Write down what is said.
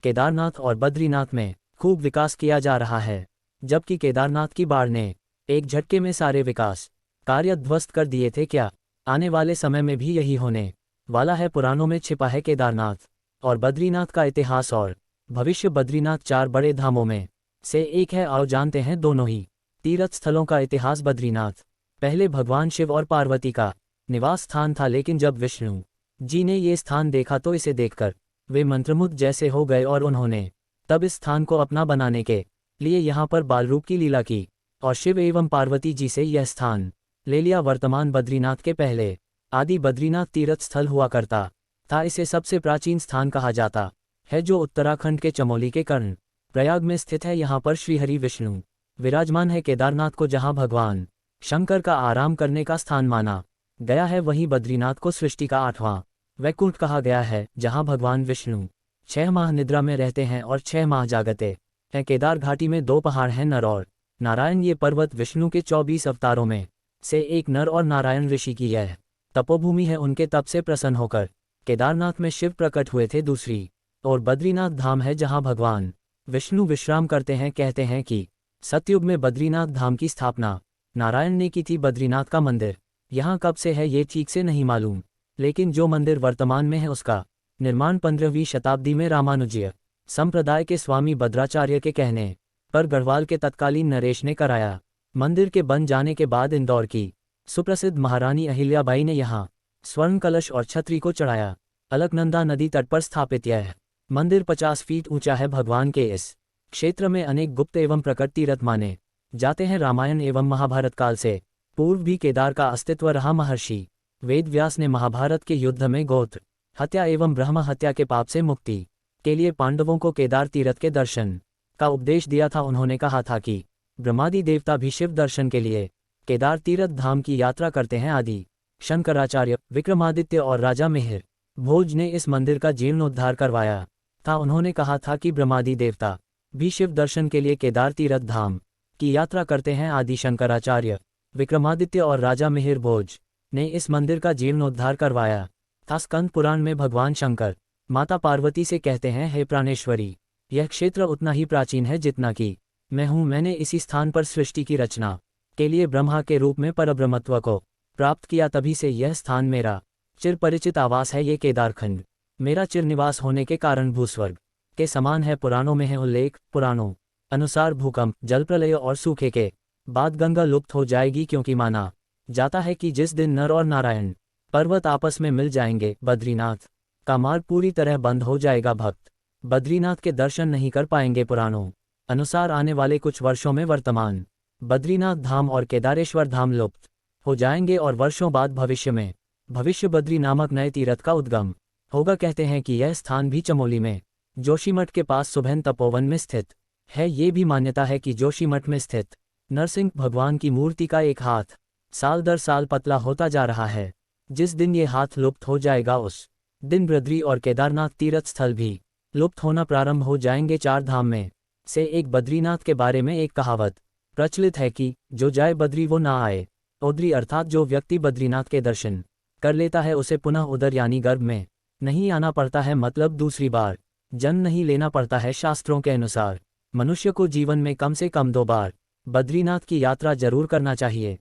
केदारनाथ और बद्रीनाथ में खूब विकास किया जा रहा है, जबकि केदारनाथ की बाढ़ ने एक झटके में सारे विकास कार्य ध्वस्त कर दिए थे। क्या आने वाले समय में भी यही होने वाला है? पुराणों में छिपा है केदारनाथ और बद्रीनाथ का इतिहास और भविष्य। बद्रीनाथ 4 बड़े धामों में से एक है। आओ जानते हैं दोनों ही तीर्थ स्थलों का इतिहास। बद्रीनाथ पहले भगवान शिव और पार्वती का निवास स्थान था, लेकिन जब विष्णु जी ने ये स्थान देखा तो इसे देखकर वे मंत्रमुग्ध जैसे हो गए और उन्होंने तब इस स्थान को अपना बनाने के लिए यहाँ पर बालरूप की लीला की और शिव एवं पार्वती जी से यह स्थान ले लिया। वर्तमान बद्रीनाथ के पहले आदि बद्रीनाथ तीर्थ स्थल हुआ करता था। इसे सबसे प्राचीन स्थान कहा जाता है, जो उत्तराखंड के चमोली के कर्ण प्रयाग में स्थित है। यहाँ पर श्रीहरि विष्णु विराजमान है। केदारनाथ को जहाँ भगवान शंकर का आराम करने का स्थान माना गया है, वहीं बद्रीनाथ को सृष्टि का 8वां वैकुंठ कहा गया है, जहाँ भगवान विष्णु 6 माह निद्रा में रहते हैं और 6 माह जागते हैं। केदार घाटी में 2 पहाड़ हैं, नर और नारायण। ये पर्वत विष्णु के 24 अवतारों में से एक नर और नारायण ऋषि की यह तपोभूमि है। उनके तप से प्रसन्न होकर केदारनाथ में शिव प्रकट हुए थे। दूसरी और बद्रीनाथ धाम है, जहाँ भगवान विष्णु विश्राम करते हैं। कहते हैं कि सतयुग में बद्रीनाथ धाम की स्थापना नारायण ने की थी। बद्रीनाथ का मंदिर यहाँ कब से है ये ठीक से नहीं मालूम, लेकिन जो मंदिर वर्तमान में है उसका निर्माण 15वीं शताब्दी में रामानुजीय संप्रदाय के स्वामी भद्राचार्य के कहने पर गढ़वाल के तत्कालीन नरेश ने कराया। मंदिर के बन जाने के बाद इंदौर की सुप्रसिद्ध महारानी अहिल्याबाई ने यहाँ स्वर्ण कलश और छतरी को चढ़ाया। अलकनंदा नदी तट पर स्थापित यह मंदिर 50 फीट ऊंचा है। भगवान के इस क्षेत्र में अनेक गुप्त एवं प्रकट तीर्थ माने जाते हैं। रामायण एवं महाभारत काल से पूर्व भी केदार का अस्तित्व रहा। महर्षि वेद व्यास ने महाभारत के युद्ध में गोत्र हत्या एवं ब्रह्म हत्या के पाप से मुक्ति के लिए पांडवों को केदार तीर्थ के दर्शन का उपदेश दिया था। उन्होंने कहा था कि ब्रह्मादि देवता भी शिव दर्शन के लिए केदार तीर्थ धाम की यात्रा करते हैं। आदि शंकराचार्य, विक्रमादित्य और राजा मिहिर भोज ने इस मंदिर का जीर्णोद्धार करवाया था। उन्होंने कहा था कि ब्रह्मादि देवता भी शिव दर्शन के लिए केदार तीर्थ धाम की यात्रा करते हैं। आदि शंकराचार्य, विक्रमादित्य और राजा मिहिर भोज ने इस मंदिर का जीर्णोद्धार करवाया था। स्कंद पुराण में भगवान शंकर माता पार्वती से कहते हैं, हे प्राणेश्वरी, यह क्षेत्र उतना ही प्राचीन है जितना कि मैं हूँ। मैंने इसी स्थान पर सृष्टि की रचना के लिए ब्रह्मा के रूप में परब्रह्मत्व को प्राप्त किया। तभी से यह स्थान मेरा चिर परिचित आवास है। ये केदारखंड मेरा चिर निवास होने के कारण भूस्वर्ग के समान है। पुराणों में है उल्लेख। पुराणों अनुसार भूकंप, जलप्रलय और सूखे के बाद गंगा लुप्त हो जाएगी, क्योंकि माना जाता है कि जिस दिन नर और नारायण पर्वत आपस में मिल जाएंगे, बद्रीनाथ का मार्ग पूरी तरह बंद हो जाएगा। भक्त बद्रीनाथ के दर्शन नहीं कर पाएंगे। पुराणों अनुसार आने वाले कुछ वर्षों में वर्तमान बद्रीनाथ धाम और केदारेश्वर धाम लुप्त हो जाएंगे और वर्षों बाद भविष्य में भविष्य बद्री नामक नए तीर्थ का उद्गम होगा। कहते हैं कि यह स्थान भी चमोली में जोशीमठ के पास सुबहन तपोवन में स्थित है। ये भी मान्यता है कि जोशीमठ में स्थित नरसिंह भगवान की मूर्ति का एक हाथ साल दर साल पतला होता जा रहा है। जिस दिन ये हाथ लुप्त हो जाएगा, उस दिन बद्री और केदारनाथ तीर्थ स्थल भी लुप्त होना प्रारंभ हो जाएंगे। 4 धाम में से एक बद्रीनाथ के बारे में एक कहावत प्रचलित है कि जो जाए बद्री वो ना आए उधरी, अर्थात जो व्यक्ति बद्रीनाथ के दर्शन कर लेता है उसे पुनः उधर यानी गर्भ में नहीं आना पड़ता है, मतलब दूसरी बार जन्म नहीं लेना पड़ता है। शास्त्रों के अनुसार मनुष्य को जीवन में कम से कम 2 बार बद्रीनाथ की यात्रा जरूर करना चाहिए।